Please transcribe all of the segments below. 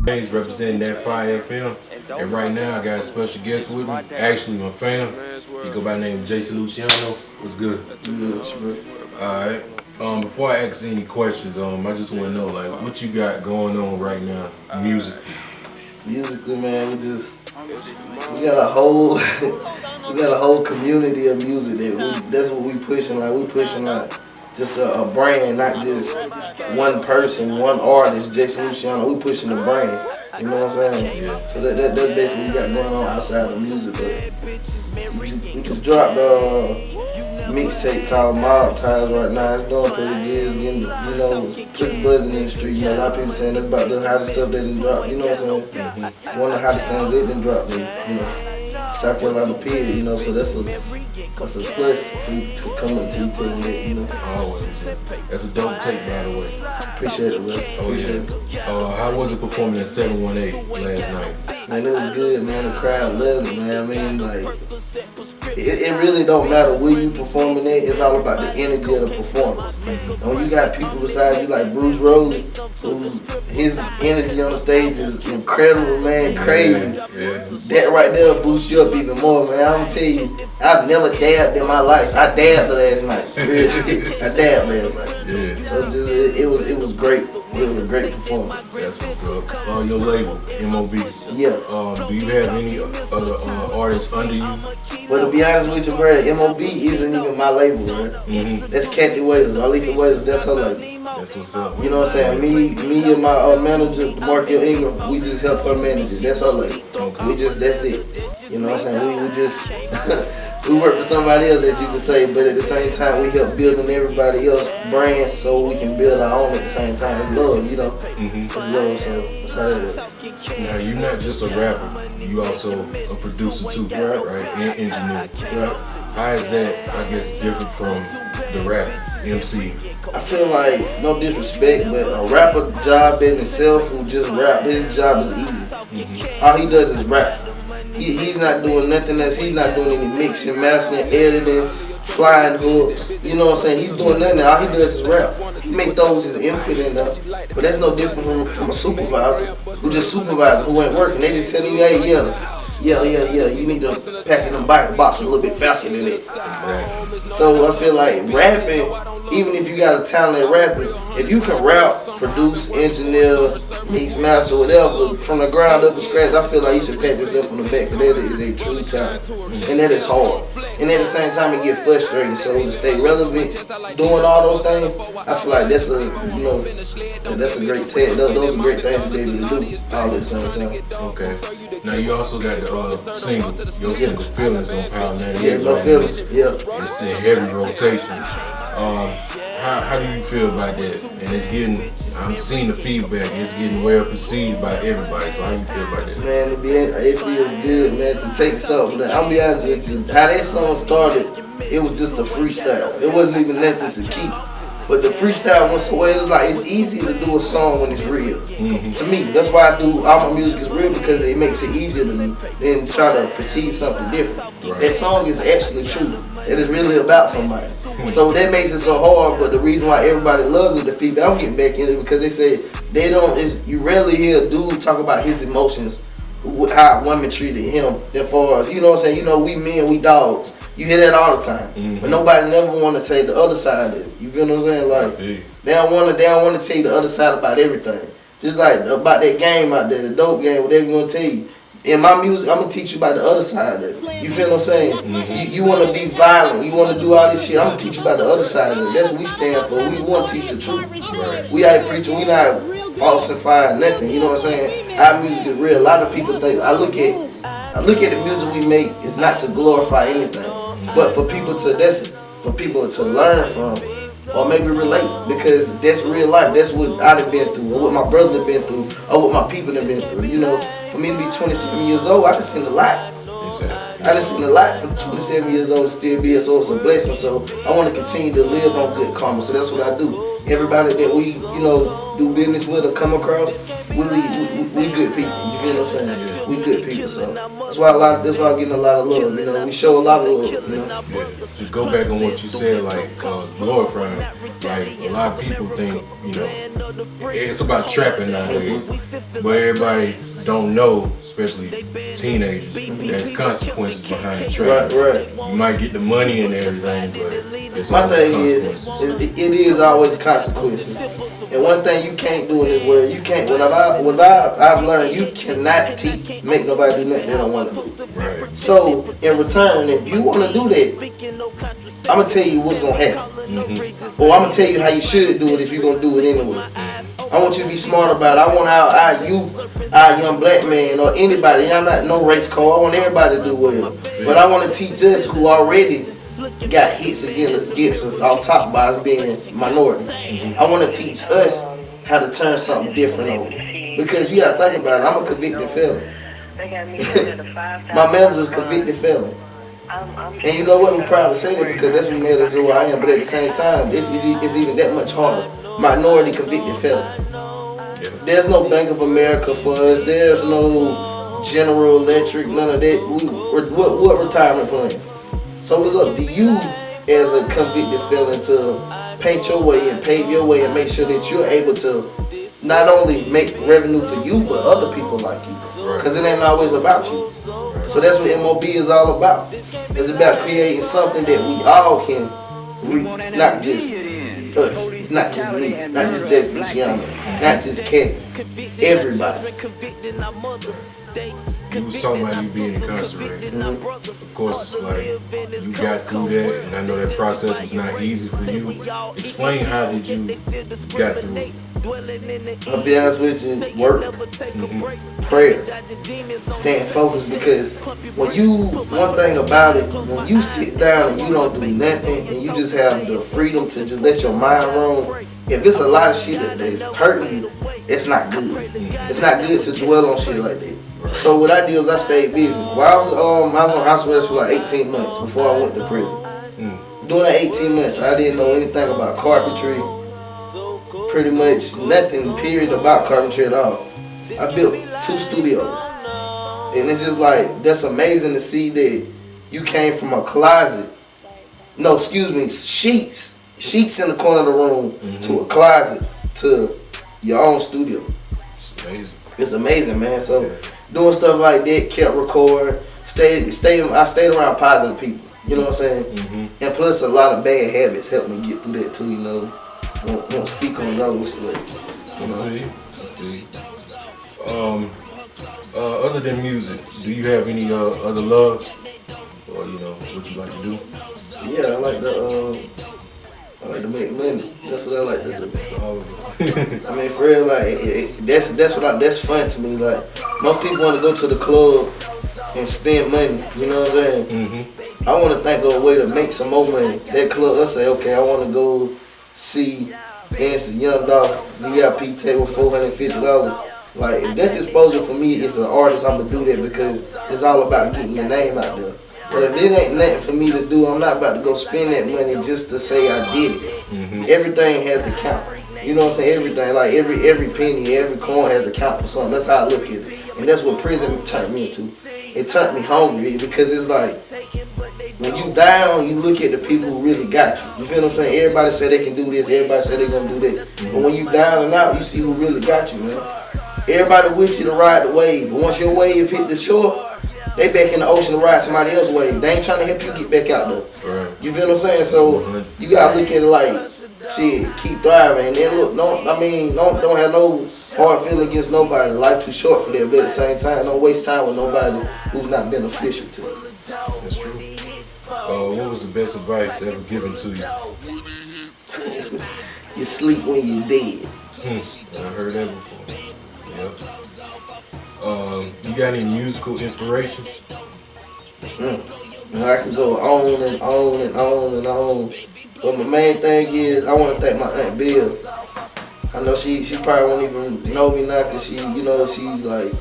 James representing that Fire FM. And right now I got a special guest with me. Actually my fam. He go by the name of Jason Luciano. What's good? Alright. Before I ask any questions, I just wanna know like what you got going on right now, musically. Musically, man, we got a whole we got a whole community of music that's what we pushing. Like we pushing like just a brand, not just one person, one artist, Jason Luciano. We pushing the brand. You know what I'm saying? Yeah. So that's basically what we got going on outside of music. But we just dropped a mixtape called Mob Ties right now. It's doing pretty good. It's getting, it's pretty buzzing in the street. A lot of people saying that's about the hottest stuff they done dropped. You know what I'm saying? One of the hottest things they done dropped. South Carolina period, so that's a plus to come up to you telling that, Always. That's a dope tape, by the way. Appreciate it, man. Appreciate it. How was it performing at 718 last night? Man, it was good, man. The crowd loved it, man. I mean, like, it really don't matter where you performing at. It's all about the energy of the performance. And when you got people beside you like Bruce Rowley, his energy on the stage is incredible, man, crazy. Yeah. That right there boosts you up even more, man. I'm gonna tell you, I've never dabbed in my life. I dabbed last night. Real shit. I dabbed last night. Yeah. So it was great. It was a great performance. That's what's up. Your label, MOB. Yeah. Do you have any other artists under you? Well, to be honest with you, bro, MOB isn't even my label, bro. Mm-hmm. That's Kathy Waiters. Alita Waiters, that's her label. That's what's up. You know what I'm saying? Me and my manager, Markel Ingram, we just help her manage it. That's her label. Okay. That's it. You know what I'm saying? We just, we work for somebody else, as you can say, but at the same time, we help building everybody else's brands so we can build our own at the same time. It's love, Mm-hmm. It's love, so that's how that works. Now, you're not just a rapper, you also a producer too, right? And engineer. Right. How is that, I guess, different from the rap, MC? I feel like, no disrespect, but a rapper job in itself who just rap, his job is easy. Mm-hmm. All he does is rap. He's not doing nothing else. He's not doing any mixing, mastering, editing, flying hooks. You know what I'm saying? He's doing nothing. All he does is rap. He make those his input in there. But that's no different from a supervisor who just supervises, who ain't working. They just telling you, hey, yeah, you need to pack in the box a little bit faster than that. Exactly. So I feel like rapping, even if you got a talent at rapping, if you can rap, produce, engineer, mix, master, whatever, from the ground up to scratch, I feel like you should pat yourself on the back, because that is a true talent. And that is hard. And at the same time, it get frustrating. So to stay relevant, doing all those things, I feel like that's a great talent. Those are great things to be able to do all at the same time. Okay. Now you also got the single, your single Feelings on Power 98. Yeah, no feelings. Yeah. It's in heavy rotation. How do you feel about that? And I'm seeing the feedback, it's getting well perceived by everybody, so how you feel about that? Man, it feels good, man, to take something that, I'll be honest with you, how that song started, it was just a freestyle. It wasn't even nothing to keep. But the freestyle went so well, it's easy to do a song when it's real. Mm-hmm. To me, that's why I do all my music is real, because it makes it easier to me than try to perceive something different. Right. That song is actually true. It is really about somebody. So that makes it so hard, but the reason why everybody loves it, the feedback, I'm getting back in it, because they say you rarely hear a dude talk about his emotions, how women treated him, as far as, you know what I'm saying, we men, we dogs. You hear that all the time. Mm-hmm. But nobody never want to say the other side of it. You feel what I'm saying? Like, they don't want to tell you the other side about everything. Just like about that game out there, the dope game, whatever you want to tell you. In my music, I'm going to teach you about the other side of it. You feel what I'm saying? Mm-hmm. You want to be violent. You want to do all this shit. I'm going to teach you about the other side of it. That's what we stand for. We want to teach the truth. Right. We ain't preaching. We not falsifying nothing. You know what I'm saying? Our music is real. A lot of people think, I look at the music we make is not to glorify anything, but for people to learn from, or maybe relate, because that's real life. That's what I've been through, or what my brother have been through, or what my people have been through. For me to be 27 years old, I done seen a lot. Exactly. I done seen a lot for 27 years old to still be a source of blessing. So I want to continue to live on good karma. So that's what I do. Everybody that we, do business with or come across, we good people. You feel what I'm saying? We good people. So that's why I'm getting a lot of love. We show a lot of love. Yeah. To go back on what you said, like glorifying, like a lot of people think, it's about trapping nowadays. But everybody don't know, especially teenagers, there's consequences behind the track. Right. You might get the money and everything, but it's My always thing is, consequences. it is always consequences. And one thing you can't do in this world, you can't. What I've learned, you cannot make nobody do nothing they don't want to do. Right. So in return, if you want to do that, I'm gonna tell you what's gonna happen, or I'm gonna tell you how you should do it if you're gonna do it anyway. I want you to be smart about it. I want our young black man, or anybody. I'm not no race car. I want everybody to do well, but I want to teach us who already got hits against us off top by us being minority. I want to teach us how to turn something different over, because you gotta think about it. I'm a convicted felon. My manager's a convicted felon. And you know what? We're proud to say that because that's what made us who I am. But at the same time, it's even that much harder. Minority convicted felon. There's no Bank of America for us. There's no General Electric, none of that. What retirement plan? So it's up to you as a convicted felon to paint your way and pave your way and make sure that you're able to not only make revenue for you, but other people like you. Because it ain't always about you. So that's what MOB is all about. It's about creating something that we all can reap, not just us, not just me, not just Jason Luciano, not just Kevin, everybody. You was talking about you being incarcerated. Of course, it's like you got through that, and I know that process was not easy for you. Explain how did you got through it? I'll be honest with you, work, prayer, staying focused, because one thing about it, when you sit down and you don't do nothing and you just have the freedom to just let your mind roam, if it's a lot of shit that's hurting you, it's not good. It's not good to dwell on shit like that. So what I did was I stayed busy. While I was on house arrest for like 18 months before I went to prison. During that 18 months, I didn't know anything about carpentry. Pretty much nothing, period, about carpentry at all. I built 2 studios. And it's just like, that's amazing to see that you came from a closet. No, excuse me, sheets in the corner of the room to a closet to your own studio. It's amazing. It's amazing, man. So doing stuff like that, kept recording, I stayed around positive people. You know what I'm saying? And plus a lot of bad habits helped me get through that too, you know. Won't speak on those, but you know. Other than music, do you have any other loves, or you know what you like to do? Yeah, I like to make money. That's what I like to do. That's all of us. I mean, for real, like that's fun to me. Like most people want to go to the club and spend money. You know what I'm saying? I want to think of a way to make some more money. That club, let's say, okay, I want to go see Dancing Young Dolph VIP table $450. Like if that's exposure for me as an artist, I'm gonna do that because it's all about getting your name out there. But if it ain't nothing for me to do, I'm not about to go spend that money just to say I did it. Everything has to count. You know what I'm saying? Everything, like every penny, every coin has to count for something. That's how I look at it. And that's what prison turned me into. It turned me hungry because it's like, when you down, you look at the people who really got you. You feel what I'm saying? Everybody say they can do this, everybody say they gonna do that. But when you down and out, you see who really got you, man. Everybody with you to ride the wave. But once your wave hit the shore, they back in the ocean to ride somebody else's wave. They ain't trying to help you get back out there. You feel what I'm saying? So you gotta look at it like, shit, keep thriving. And then look, don't have no hard feeling against nobody. Life too short for that, but at the same time, don't waste time with nobody who's not beneficial to you. That's true. What was the best advice ever given to you? You sleep when you're dead. I heard that before. Yep. You got any musical inspirations? I can go on and on and on and on. But my main thing is, I want to thank my Aunt Bill. I know she probably won't even know me now because she, you know, she's like,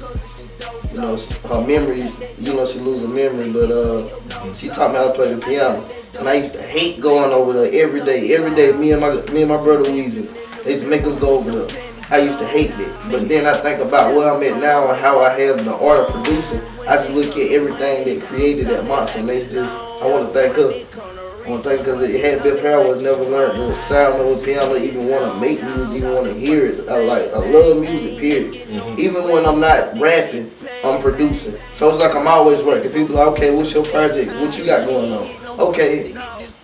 you know, her memories, you know, she loses memory, but she taught me how to play the piano. And I used to hate going over there every day. Me and my brother Weezy, they used to make us go over there. I used to hate that. But then I think about where I'm at now and how I have the art of producing. I just look at everything that created that monster, and it's just, I want to thank her. One thing, because it had Biff Howard never learned the sound of a piano, even want to make music, even want to hear it. I love music, period. Even when I'm not rapping, I'm producing. So it's like I'm always working. People are like, okay, what's your project? What you got going on? Okay,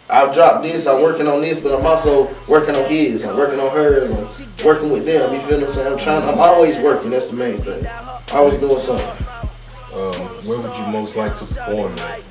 I'll drop this, I'm working on this, but I'm also working on his, I'm working on hers, I'm working with them, you feel what I'm saying? I'm always working, that's the main thing. Always doing something. Where would you most like to perform at?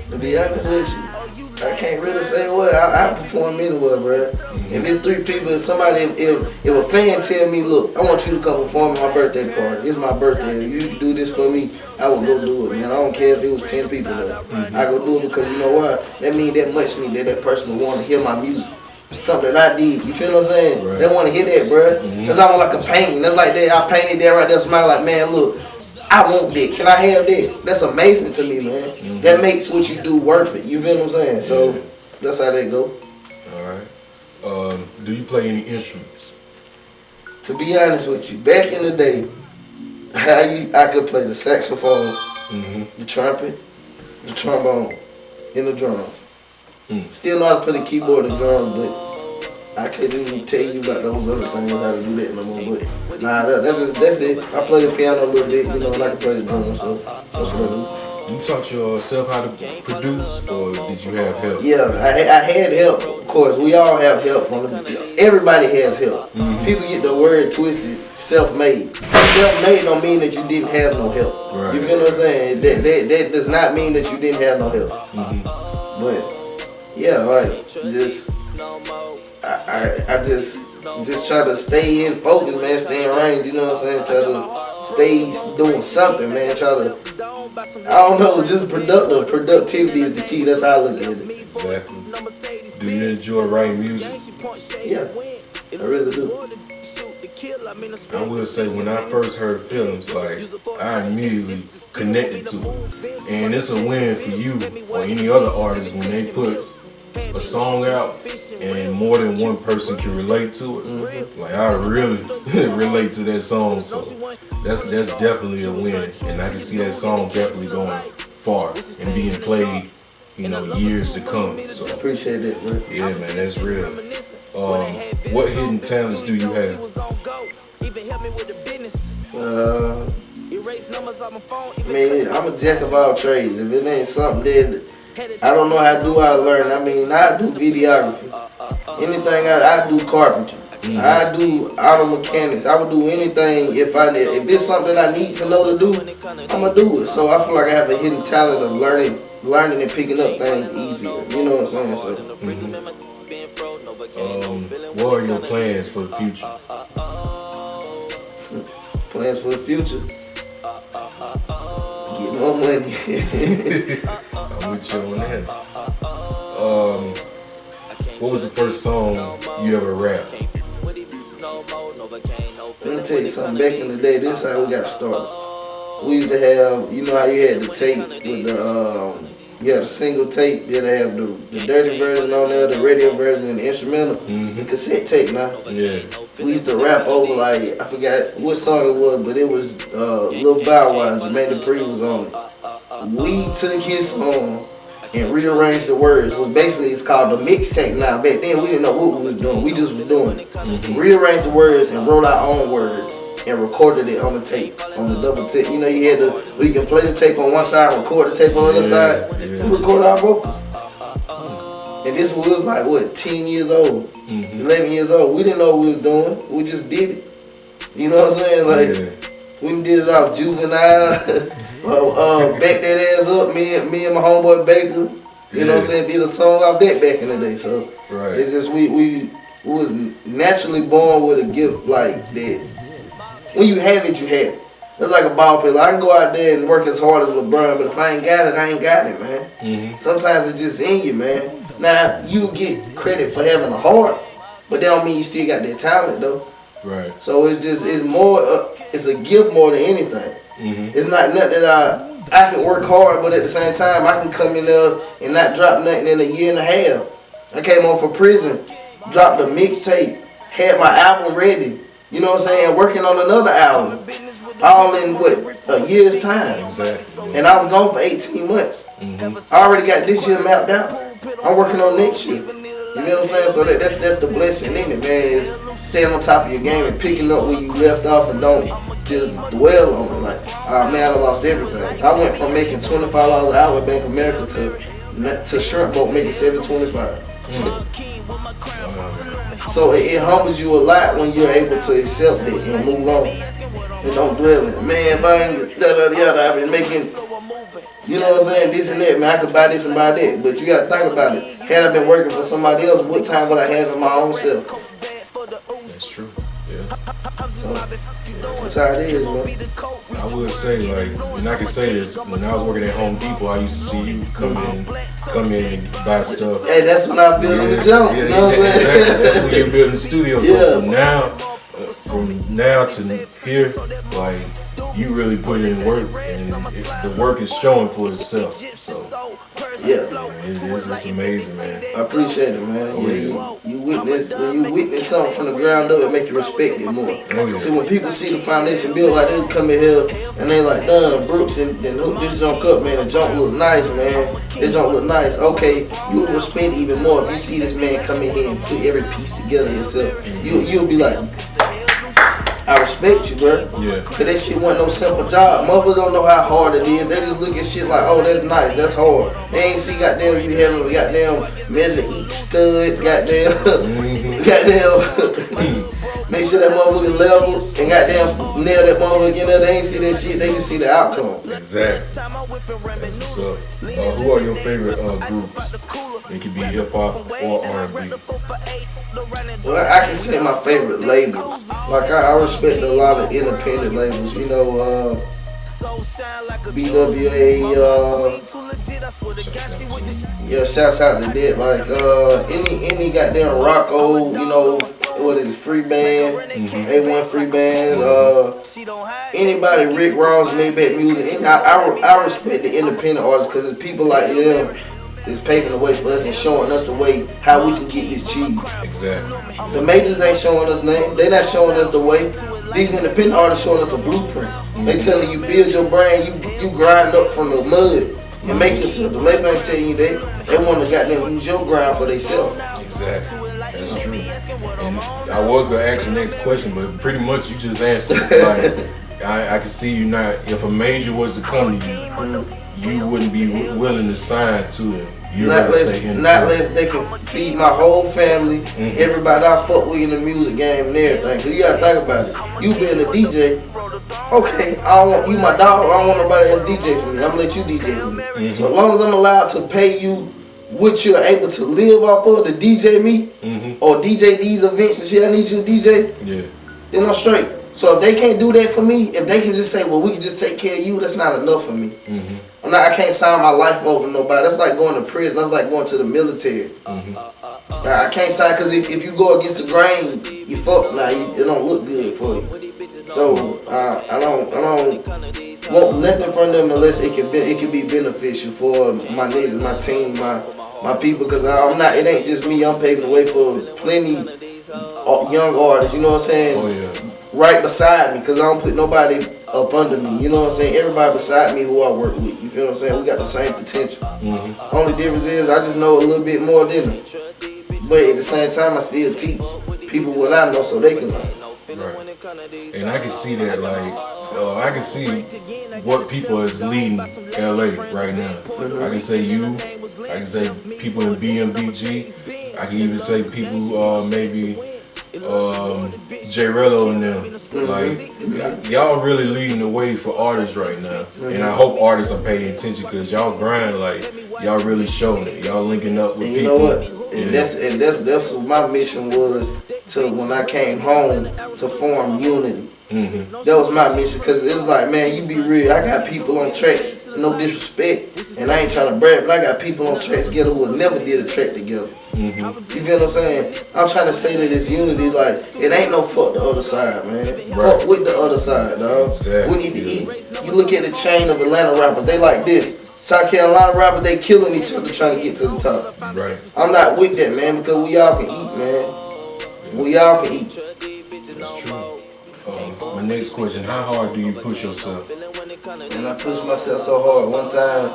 To be honest with you, I can't really say what. I perform anywhere, bro. If it's 3 people, if somebody, if a fan tell me, look, I want you to come perform at my birthday party. It's my birthday. If you can do this for me, I will go do it, man. I don't care if it was 10 people there. I go do it because you know what? That means that much to me that person will want to hear my music. Something that I did. You feel what I'm saying? Right. They want to hear that, bro. Because I'm like a painting. That's like that. I painted that right there, smile like, man, look. I want that. Can I have that? That's amazing to me, man. That makes what you do worth it. You feel what I'm saying? So that's how they go. All right. Do you play any instruments? To be honest with you, back in the day, I could play the saxophone, the trumpet, the trombone, and the drum. Still know how to play the keyboard and drums, but I couldn't even tell you about those other things, how to do that no more. But nah, that's it. I play the piano a little bit, you know, and I can play the drums, so that's what I do. You taught yourself how to produce, or did you have help? Yeah, I had help, of course. We all have help. Everybody has help. People get the word twisted, self-made. Self-made don't mean that you didn't have no help. Right. You feel what I'm saying? That does not mean that you didn't have no help. But, yeah, like, just... I just try to stay in focus, man, stay in range, you know what I'm saying? Try to stay doing something, man. Try to, I don't know, just productive. Productivity is the key. That's how I look at it. Exactly. Do you enjoy writing music? Yeah, I really do. I will say when I first heard Films, like, I immediately connected to it. And it's a win for you or any other artist when they put a song out and more than one person can relate to it. Like, I really relate to that song, so that's definitely a win, and I can see that song definitely going far and being played, you know, years to come. So appreciate it, man. Yeah, man, that's real. What hidden talents do you have? I mean, I'm a jack of all trades. If it ain't something that I don't know how to do, I learn. I mean, I do videography. Anything I do carpentry. I do auto mechanics. I would do anything if it's something I need to know to do, I'ma do it. So I feel like I have a hidden talent of learning and picking up things easier. You know what I'm saying? So what are your plans for the future? Plans for the future? Get more money. I'm with you on that. What was the first song you ever rapped? Let me tell you something. Back in the day, this is how we got started. We used to have, you know how you had the tape with the, you had a single tape, you had to have the dirty version on there, the radio version, and the instrumental. The cassette tape now. Yeah. We used to rap over, like, I forgot what song it was, but it was Lil Bow Wow and Jermaine Dupri was on it. We took his song and rearranged the words. It's called the mixtape now. Back then we didn't know what we was doing. We just was doing it. Rearranged the words and wrote our own words and recorded it on the tape, on the double tape. You know, we can play the tape on one side, record the tape on the other side, and record our vocals. And this was like, what, 10 years old, 11 years old. We didn't know what we was doing. We just did it. You know what I'm saying? Like, we did it off Juvenile. Back that ass up, me and my homeboy Baker, you know what I'm saying, did a song off that back in the day. So it's just we was naturally born with a gift like that. When you have it, you have it. That's like a ball player. I can go out there and work as hard as LeBron, but if I ain't got it, I ain't got it, man. Sometimes it's just in you, man. Now you get credit for having a heart, but that don't mean you still got that talent though. Right. So it's more it's a gift more than anything. It's not nothing that I can work hard, but at the same time I can come in there and not drop nothing in a year and a half. I came home from prison, dropped a mixtape, had my album ready, you know what I'm saying, working on another album. All in what, a year's time. Exactly. And I was gone for 18 months. I already got this year mapped out. I'm working on next year. You know what I'm saying? So that's the blessing in it, man, is staying on top of your game and picking up where you left off and don't just dwell on it. Like, oh man, I lost everything. I went from making $25 an hour at Bank of America to shrimp boat making $7.25. So it humbles you a lot when you're able to accept it and move on. And don't dwell in it. Man, if I ain't I've been making, you know what I'm saying, this and that, man, I could buy this and buy that. But you gotta think about it. Had I been working for somebody else, what time would I have in my own self? That's true. Yeah. So, that's how it is, man. I would say, like, and I can say this, when I was working at Home Depot, I used to see you come in and buy stuff. Hey, that's when I built the jump, you know what I'm saying? Exactly. That's when you're building the studio. So Yeah. from now to here, like, you really put in work, and the work is showing for itself. So, yeah, it's amazing, man. I appreciate it, man. You witness, when you witness something from the ground up, it make you respect it more. Oh, yeah. See, when people see the foundation built, like they come in here and they like, Brooks and hook this junk up, man. The junk look nice, man. The junk look nice. Okay, you will respect it even more if you see this man come in here and put every piece together yourself. You'll be like, I respect you, bro. Yeah. Cause that shit wasn't no simple job. Motherfuckers don't know how hard it is. They just look at shit like, oh, that's nice, that's hard. They ain't see goddamn you having a goddamn measure each stud, goddamn, make sure that motherfucker level and goddamn nail that motherfucker in there. They ain't see that shit. They just see the outcome. Exactly. That's what's up. Who are your favorite groups? It could be hip hop or R&B. Well, I can say my favorite labels. Like I respect a lot of independent labels. You know, BWA. Yeah, shouts out to that. Like any goddamn Rocco. You know, what is it? Free band, A1 free bands. Anybody, Rick Ross, Maybach Music. And I respect the independent artists because it's people like them. Is paving the way for us and showing us the way how we can get this cheese. Exactly. The majors ain't showing us nothing. They not showing us the way. These independent artists showing us a blueprint. They telling you build your brand. You grind up from the mud and make yourself. The label ain't telling you that. They want to goddamn use your grind for themselves. Exactly. That's true. And I was gonna ask the next question, but pretty much you just answered it. Like, I can see you not. If a major was to come to you, you wouldn't be willing to sign to them. Not unless they can feed my whole family, everybody I fuck with in the music game and everything. Cause you gotta think about it. You being a DJ, okay, I don't want you my dog, I don't want nobody else DJ for me. I'm gonna let you DJ for me. So as long as I'm allowed to pay you what you're able to live off of to DJ me or DJ these events and shit I need you to DJ, then I'm straight. So if they can't do that for me, if they can just say, well, we can just take care of you, that's not enough for me. I can't sign my life over nobody. That's like going to prison. That's like going to the military. I can't sign because if you go against the grain, you fuck. It don't look good for you. So I don't want nothing from them unless it can be beneficial for my niggas, my team, my people. Because I'm not. It ain't just me. I'm paving the way for plenty young artists. You know what I'm saying? Oh, yeah. Right beside me, because I don't put nobody up under me. You know what I'm saying? Everybody beside me who I work with. You feel what I'm saying? We got the same potential. Only difference is I just know a little bit more than them. But at the same time, I still teach people what I know so they can learn. Right. And I can see that, I can see what people is leading LA right now. I can say you. I can say people in BMBG. I can even say people maybe J-Rello and them. Like, y'all really leading the way for artists right now. And I hope artists are paying attention because y'all grind, like, y'all really showing it. Y'all linking up with and people. You know what? And that's what my mission was to when I came home to form unity. That was my mission because it's like, man, you be real. I got people on tracks, no disrespect, and I ain't trying to brag, but I got people on tracks together who have never did a track together. You feel what I'm saying? I'm trying to say that this unity, like, it ain't no fuck the other side, man. Fuck with the other side, dog. Exactly. We need to eat. You look at the chain of Atlanta rappers, they like this. South Carolina rappers, they killing each other trying to get to the top. Right. I'm not with that, man, because we all can eat, man. We all can eat. That's true. My next question, how hard do you push yourself? And I pushed myself so hard. One time,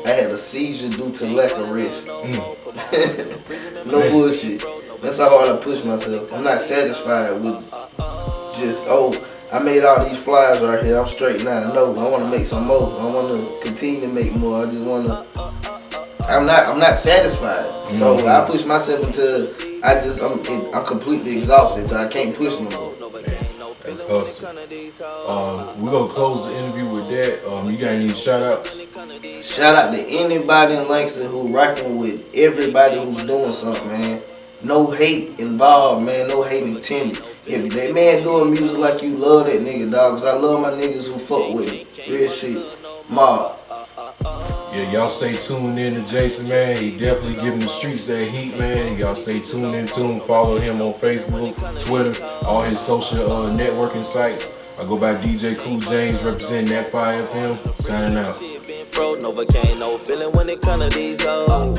I had a seizure due to lack of rest. No bullshit. That's how hard I push myself. I'm not satisfied with just, I made all these flyers right here. I'm straight now. No, I want to make some more. I want to continue to make more. I just want to. I'm not satisfied. So I push myself until I'm completely exhausted. Until I can't push no more. That's hustle. We're gonna close the interview with that. You got any shout outs? Shout out to anybody in Langston who rocking with everybody who's doing something, man. No hate involved, man. No hate intended. If that man doing music like you, love that nigga, dog. Cause I love my niggas who fuck with me. Real shit. Mob. Yeah, y'all stay tuned in to Jason, man. He definitely giving the streets that heat, man. Y'all stay tuned in to him. Follow him on Facebook, Twitter, all his social networking sites. I go by DJ Kool James, representing that 5FM. Signing out. No volcano feeling when it come to these hoes.